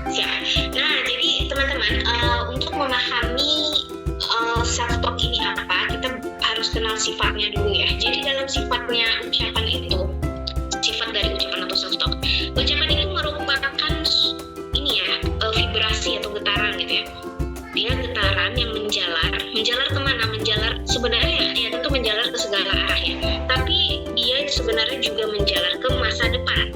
Siap. Nah, jadi teman-teman, untuk memahami self talk ini apa, kita harus kenal sifatnya dulu ya. Jadi dalam sifatnya ucapan itu, sifat dari ucapan atau self talk, ucapan itu merupakan ini ya, vibrasi atau getaran gitu ya. Dia getaran yang menjalar kemana? Menjalar sebenarnya ya tentu menjalar ke segala arah ya. Tapi dia sebenarnya juga menjalar ke masa depan.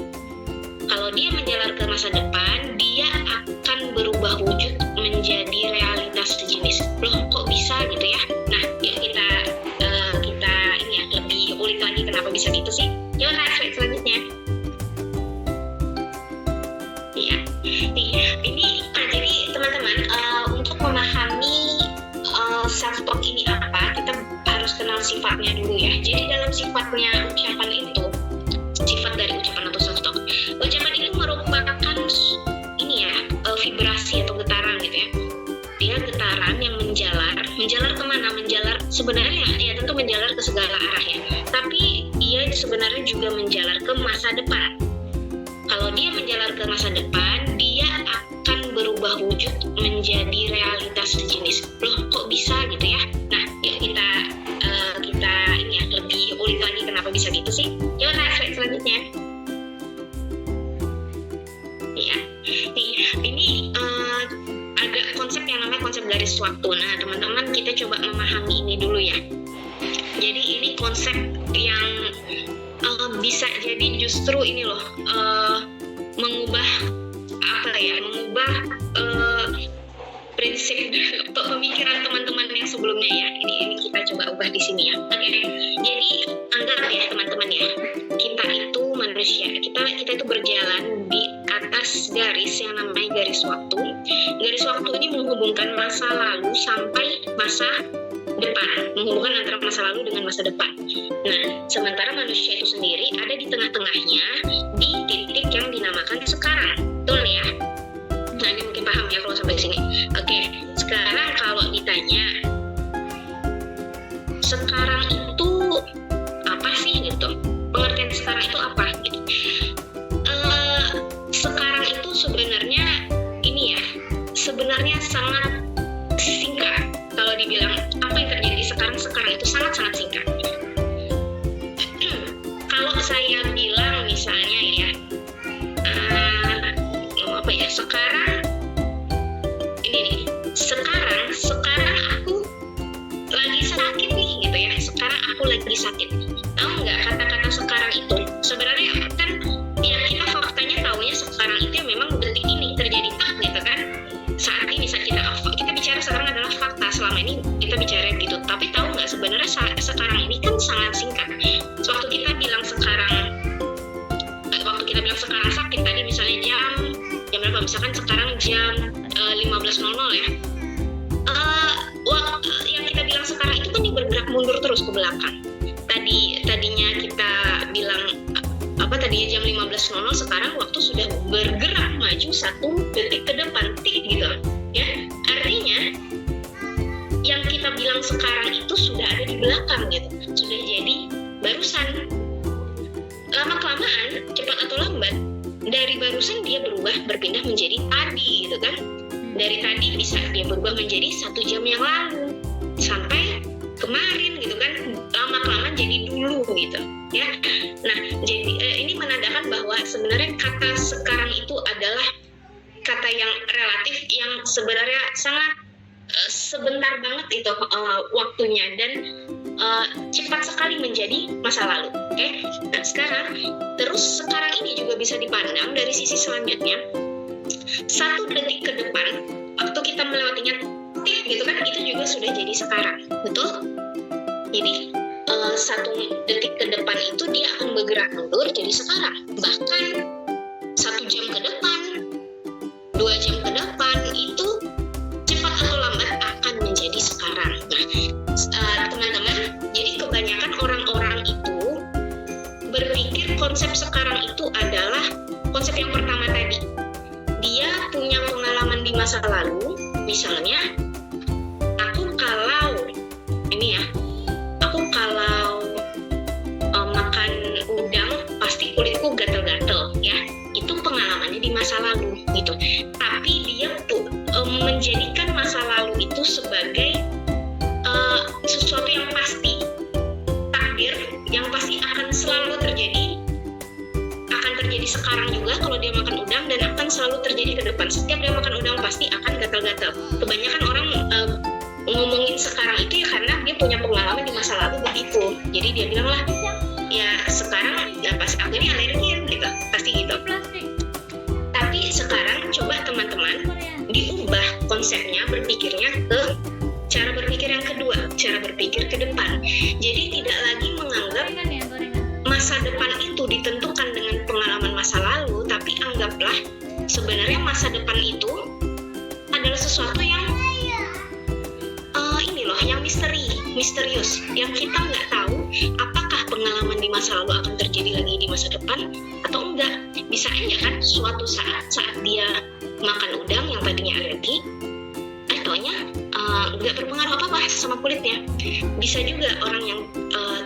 Kalau dia menjalar ke masa depan, dia akan berubah wujud menjadi realitas sejenis. Loh, kok bisa gitu ya? Nah, yuk kita ini ya lebih ulik lagi kenapa bisa gitu sih. Yuk slide selanjutnya. Iya, ini jadi teman-teman, untuk memahami self talk ini apa, kita harus kenal sifatnya dulu ya. Jadi dalam sifatnya ucapan itu, sifat dari ucapan atau self talk, ucapan itu merupakan ini ya, vibrasi atau getaran gitu ya. Dia getaran yang menjalar kemana? Menjalar sebenarnya ya tentu menjalar ke segala arah ya. Tapi dia sebenarnya juga menjalar ke masa depan. Kalau dia menjalar ke masa depan, dia akan berubah wujud menjadi realitas sejenis. Loh, kok bisa gitu ya? Nah, yuk kita ini ya lebih ulik lagi kenapa bisa gitu sih. Yuk slide selanjutnya. Iya, ini ada konsep yang namanya konsep garis waktu. Nah, teman-teman kita coba memahami ini dulu ya. Jadi ini konsep yang bisa jadi justru ini loh, mengubah prinsip pemikiran teman-teman yang sebelumnya ya. Ini kita coba ubah di sini ya. Oke. Jadi anggap ya teman-teman ya, kita itu manusia, kita itu berjalan di atas garis yang namanya garis waktu. Garis waktu ini menghubungkan masa lalu sampai masa depan, menghubungkan antara masa lalu dengan masa depan. Nah, sementara manusia itu sendiri ada di tengah-tengahnya, di titik yang dinamakan sekarang. Betul ya? Nah, ini mungkin paham ya kalau sampai sini. Oke, sekarang kalau ditanya, sekarang itu apa sih gitu? Pengertian sekarang itu apa gitu? Sekarang itu sebenarnya ini ya, sebenarnya sangat singkat. Kalau dibilang apa yang terjadi sekarang itu sangat-sangat singkat. Kalau saya bilang misalnya ya, sekarang ini nih, sekarang aku lagi sakit nih gitu ya. Sekarang aku lagi sakit. Tahu nggak kata-kata sekarang itu? Sebenarnya kan ya kita faktanya taunya sekarang itu ya memang detik ini terjadi gitu kan. Saat ini saat kita bicara sekarang adalah fakta. Selama ini kita bicara gitu. Tapi tahu nggak sebenarnya sekarang ini kan sangat singkat. Waktu kita bilang sekarang sakit tadi misalnya jam berapa? Misalkan sekarang jam 15.00 ya. Yang kita bilang sekarang itu kan bergerak mundur terus ke belakang. Tadinya kita bilang tadinya jam 15.00, sekarang waktu sudah bergerak maju 1 detik ke depan gitu ya. Artinya yang kita bilang sekarang itu sudah ada di belakang gitu, sudah jadi barusan. Lama-kelamaan, cepat atau lambat, dari barusan dia berpindah menjadi tadi gitu kan. Dari tadi bisa dia berubah menjadi 1 jam yang lalu sampai kemarin gitu kan. Lama-kelamaan jadi dulu gitu ya. Nah, jadi ini menandakan bahwa sebenarnya kata sekarang itu adalah kata yang relatif, yang sebenarnya sangat sebentar banget itu waktunya, dan cepat sekali menjadi masa lalu. Oke? Nah, sekarang ini juga bisa dipandang dari sisi selanjutnya. 1 detik ke depan, waktu kita melewatinya gitu kan, itu juga sudah jadi sekarang. Betul? Jadi 1 detik ke depan itu dia akan bergerak mundur jadi sekarang. Bahkan 1 jam ke depan, 2 jam ke depan itu cepat atau lambat akan menjadi sekarang. Nah, teman-teman, jadi kebanyakan orang-orang itu berpikir konsep sekarang itu adalah konsep yang pertama tadi. Dia punya pengalaman di masa lalu, misalnya makan udang pasti kulitku gatel-gatel ya, itu pengalamannya di masa lalu gitu. Tapi yang pasti akan selalu terjadi sekarang juga kalau dia makan udang, dan akan selalu terjadi ke depan. Setiap dia makan udang pasti akan gatal-gatal. Kebanyakan orang ngomongin sekarang itu ya karena dia punya pengalaman di masa lalu begitu. Jadi dia bilang lah, ya sekarang ya pas aku ini alergi gitu, pasti gitu. Tapi sekarang coba teman-teman diubah konsepnya, berpikirnya ke cara berpikir yang kedua, cara berpikir ke depan. Jadi tidak lagi menganggap masa depan itu ditentukan dengan pengalaman masa lalu, tapi anggaplah sebenarnya masa depan itu adalah sesuatu yang yang misterius, yang kita nggak tahu apakah pengalaman di masa lalu akan terjadi lagi di masa depan atau enggak. Bisa aja kan suatu saat dia makan udang yang tadinya alergi, taunya nggak berpengaruh apa-apa sama kulitnya. Bisa juga orang yang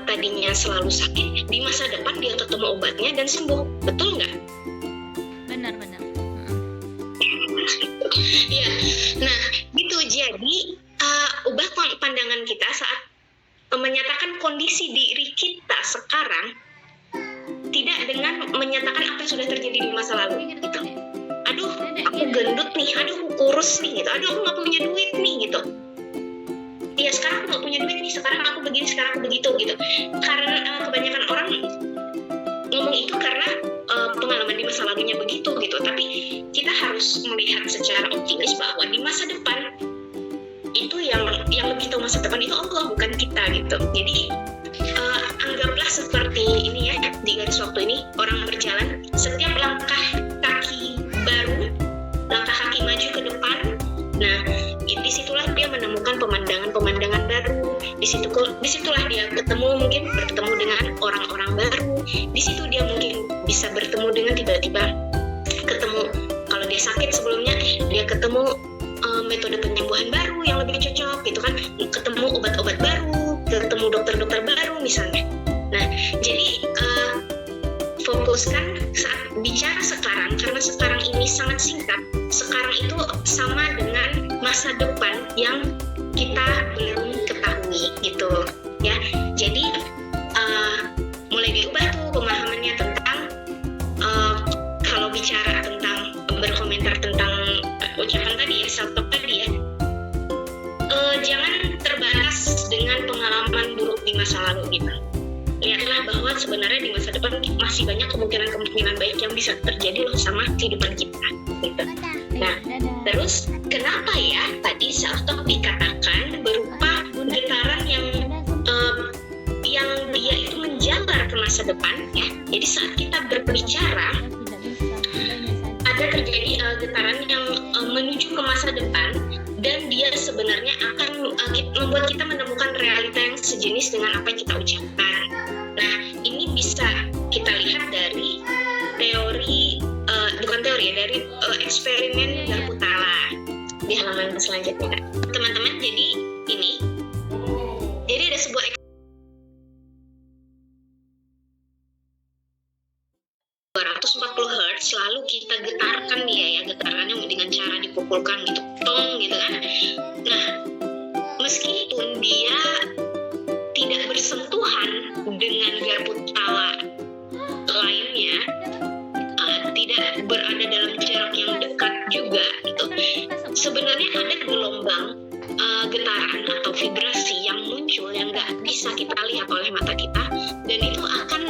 tadinya selalu sakit, di masa depan dia ketemu obatnya dan sembuh. Betul nggak? Benar. Ya, nah gitu. Jadi ubah pandangan kita saat menyatakan kondisi diri kita sekarang, tidak dengan menyatakan apa yang sudah terjadi di masa lalu gitu. Aduh, aku gendut nih, aduh aku kurus nih gitu, aduh aku nggak punya duit nih gitu. Iya, sekarang aku nggak punya duit nih, sekarang aku begini, sekarang aku begitu gitu. Karena kebanyakan orang ngomong itu karena pengalaman di masa lalunya begitu gitu. Tapi kita harus melihat secara optimis bahwa di masa depan itu yang lebih tahu masa depan itu Allah, bukan kita gitu. Jadi anggaplah seperti ini ya, di garis waktu ini orang berjalan, setiap langkah kaki baru, langkah kaki maju ke depan, nah disitulah dia menemukan pemandangan baru. Disitulah dia bertemu dengan orang-orang baru. Di situ dia mungkin bisa bertemu dengan tiba-tiba ketemu, kalau dia sakit sebelumnya dia ketemu metode penyembuhan baru yang lebih cocok gitu kan, ketemu obat-obat baru, ketemu dokter-dokter baru misalnya. Nah, jadi fokuskan saat bicara sekarang, karena sekarang ini sangat singkat. Sekarang itu sama dengan masa depan yang kita belum ketahui gitu ya. Jadi mulai diubah tuh pemahamannya tentang kalau bicara tentang berkomentar tentang ucapan tadi ya, self talk tadi ya, jangan terbatas dengan pengalaman buruk di masa lalu gitu. Lihatlah bahwa sebenarnya di masa depan masih banyak kemungkinan baik yang bisa terjadi loh sama kehidupan kita gitu. Nah, terus kenapa ya tadi self talk dikatakan berupa getaran yang dia itu menjalar ke masa depan ya. Jadi saat kita berbicara ada terjadi getaran yang menuju ke masa depan, dan dia sebenarnya akan membuat kita menemukan realita yang sejenis dengan apa yang kita ucapkan. Nah, ini bisa kita lihat dari dari eksperimen Garputala di halaman selanjutnya, teman-teman. Jadi ada sebuah 240 Hz selalu kita getarkan dia ya, getarannya dengan cara dipukulkan gitu, tong gitu kan. Nah, meskipun dia tidak bersentuhan dengan Garputala lainnya, tidak berada dalam jarak yang dekat juga gitu, sebenarnya ada gelombang getaran atau vibrasi yang muncul yang nggak bisa kita lihat oleh mata kita, dan itu akan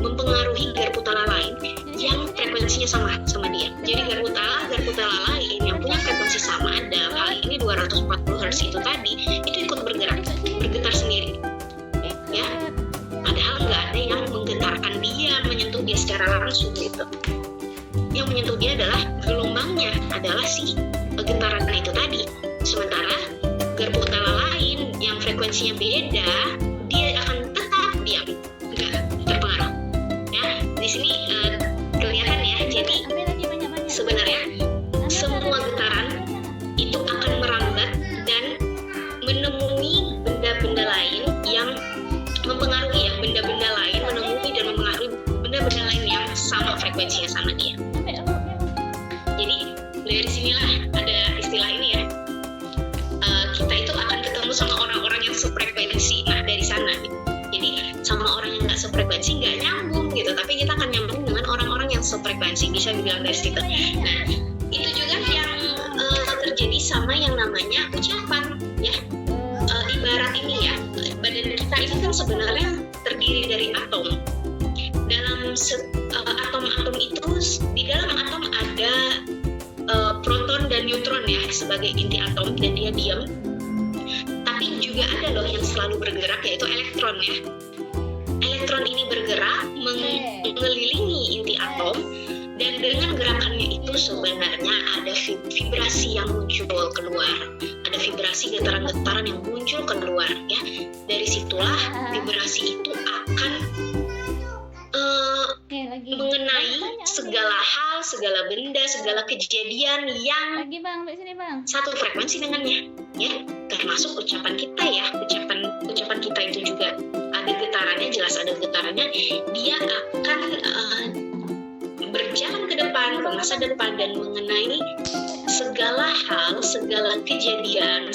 mempengaruhi Garputala lain yang frekuensinya sama dia. Jadi Garputala lain yang punya frekuensi sama, dalam hal ini 240 Hz itu tadi, itu ikut bergetar sendiri ya, padahal nggak ada yang menggetarkan dia, menyentuh dia secara langsung gitu. Yang menyentuh dia adalah gelombangnya, adalah si getaran itu tadi. Sementara Garputala lain yang frekuensinya beda, dia akan tetap diam, nggak terpengaruh ya. Di sini kelihatan ya. Jadi sebenarnya semua getaran itu akan merambat dan menemui benda-benda lain yang mempengaruhi ya, benda-benda lain menemui dan mempengaruhi benda-benda lain yang sama frekuensinya sama dia. Jadi dari sinilah ada istilah ini ya, kita itu akan ketemu sama orang-orang yang sefrekuensi. Nah, dari sana gitu. Jadi sama orang yang nggak sefrekuensi, nggak nyambung gitu, tapi kita akan nyambung dengan orang-orang yang sefrekuensi, bisa dibilang dari situ. Nah, itu juga yang terjadi sama yang namanya ucapan ya. Ibarat ini ya, badan kita ini kan sebenarnya terdiri dari atom. Dalam atom-atom itu, di dalam atom ada proton dan neutron ya sebagai inti atom, dan dia diam. Tapi juga ada loh yang selalu bergerak, yaitu elektron ya. Elektron ini bergerak mengelilingi inti atom, dan dengan gerakannya itu sebenarnya ada vibrasi yang muncul keluar, ada vibrasi getaran-getaran yang muncul keluar ya. Dari situlah vibrasi itu akan mengenai segala hal, segala benda, segala kejadian yang satu frekuensi dengannya ya, termasuk ucapan kita ya. Ucapan kita itu juga ada getarannya, jelas ada getarannya. Dia akan berjalan ke depan, ke masa depan, dan mengenai segala hal, segala kejadian,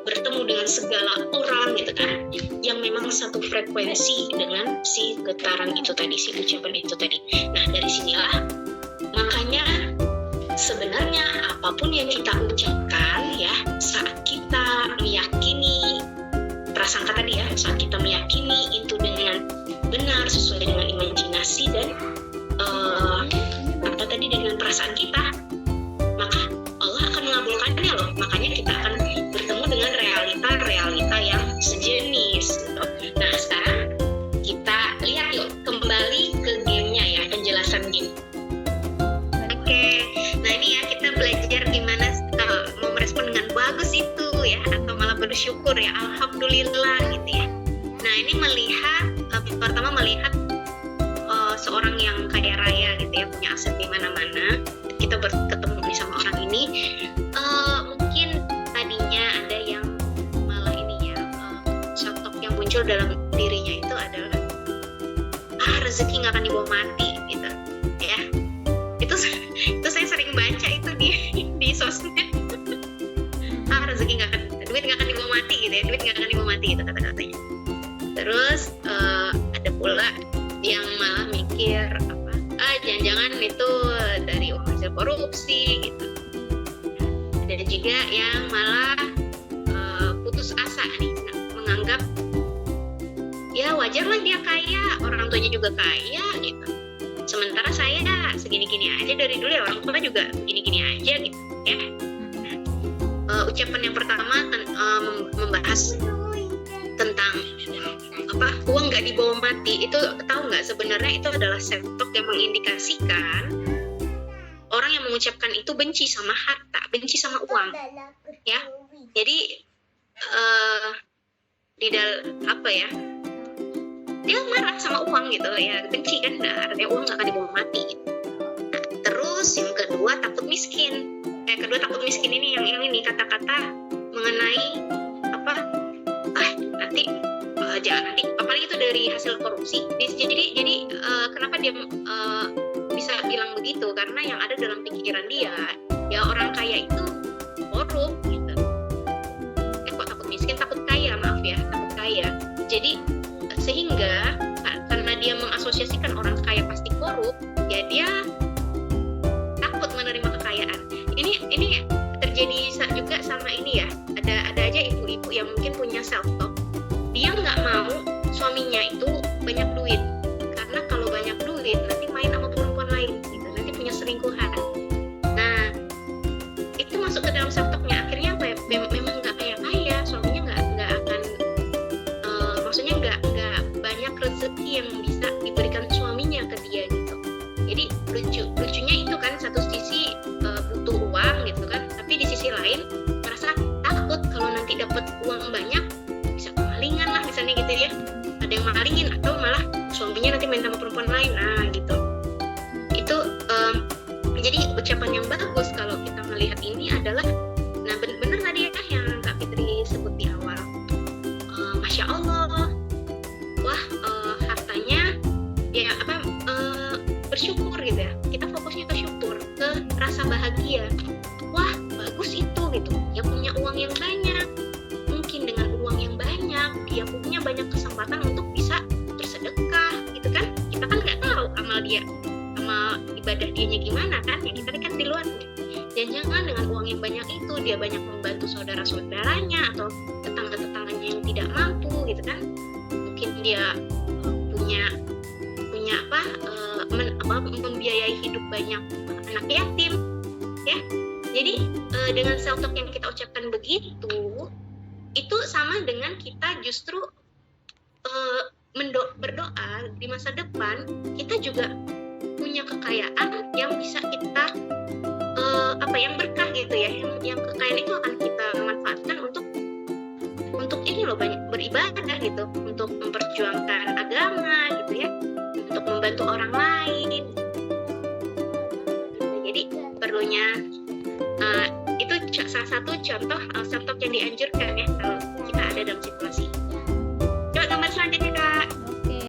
bertemu dengan segala orang gitu kan, yang memang satu frekuensi dengan si getaran itu tadi, si ucapan itu tadi. Nah, dari sinilah makanya sebenarnya apapun yang kita ucapkan ya, saat kita meyakini prasangka tadi ya, saat kita meyakini itu dengan benar sesuai dengan imajinasi dan dengan perasaan kita, maka Allah akan mengabulkannya loh. Makanya kita akan bertemu dengan realita yang sejenis gitu. Nah, sekarang kita lihat yuk kembali ke gamenya ya, penjelasan game. Oke, nah ini ya kita belajar gimana mau merespon dengan bagus itu ya, atau malah bersyukur ya, alhamdulillah gitu ya. Nah, ini pertama melihat seorang yang kaya raya gitu ya, punya aset di mana-mana. Kita ketemu nih sama orang ini, mungkin tadinya ada yang malah ini ya, sosok yang muncul dalam dirinya itu adalah rezeki nggak akan dibawa mati gitu ya. Itu saya sering baca itu di sosmed. Rezeki nggak akan, duit nggak akan dibawa mati gitu ya, duit nggak akan dibawa mati gitu kata-katanya. Terus ada pula yang malah mikir jangan-jangan itu dari uang hasil korupsi gitu. Ada juga yang malah putus asa nih, menganggap ya wajar lah dia kaya, orang tuanya juga kaya gitu. Sementara saya segini-gini aja dari dulu ya, orang tua juga gini-gini aja gitu ya. Ucapan yang pertama membahas tentang uang nggak dibawa mati, itu tahu nggak sebenarnya itu adalah self talk yang mengindikasikan orang yang mengucapkan itu benci sama harta, benci sama uang ya. Jadi dia marah sama uang gitu ya, benci kan, artinya uang nggak akan dibawa mati gitu. Nah, terus yang kedua takut miskin. Takut miskin ini yang ini kata-kata mengenai jangan nanti, apalagi itu dari hasil korupsi. Jadi kenapa dia bisa bilang begitu? Karena yang ada dalam pikiran dia, ya orang kaya itu korup gitu. Kok takut miskin, takut kaya, maaf ya, takut kaya. Jadi sehingga karena dia mengasosiasikan orang kaya pasti korup, ya dia takut menerima kekayaan. Ini terjadi juga sama ini ya. Ada aja ibu-ibu yang mungkin punya self talk. Dia nggak mau suaminya itu banyak duit, karena kalau banyak duit nanti main sama perempuan lain gitu, nanti punya selingkuhan. Nah, itu masuk ke dalam self-talknya. Akhirnya apa ya, memang nggak kaya, suaminya nggak akan maksudnya nggak banyak rezeki yang bisa diberikan suaminya ke dia gitu. Jadi lucunya itu kan, satu sisi butuh uang gitu kan, tapi di sisi lain merasa takut kalau nanti dapat uang banyak kemalingan lah misalnya gitu ya, ada yang malingin atau malah suaminya nanti main sama perempuan lain. Nah gitu, itu jadi ucapan yang bagus kalau kita melihat ini adalah, nah benar tadi ya yang Kak Fitri sebut di awal, Masya Allah, wah hartanya ya bersyukur gitu ya, kita fokusnya ke syukur, ke rasa bahagia. Wah bagus itu gitu, dia punya uang yang banyak, mungkin dengan uang yang banyak dia punya banyak kesempatan untuk bisa bersedekah dia sama ibadah dianya gimana kan, ya kita kan di luar. Dan jangan dengan uang yang banyak itu dia banyak membantu saudara-saudaranya atau tetangga-tetangganya yang tidak mampu gitu kan. Mungkin dia punya membiayai hidup banyak anak yatim ya. Jadi dengan self talk yang kita ucapkan begitu, itu sama dengan kita justru berdoa di masa depan kita juga punya kekayaan yang bisa kita yang berkah gitu ya, yang kekayaan itu akan kita manfaatkan untuk ini loh, banyak beribadah gitu, untuk memperjuangkan agama gitu ya, untuk membantu orang lain. Jadi perlunya itu salah satu contoh self talk yang dianjurkan ya kalau kita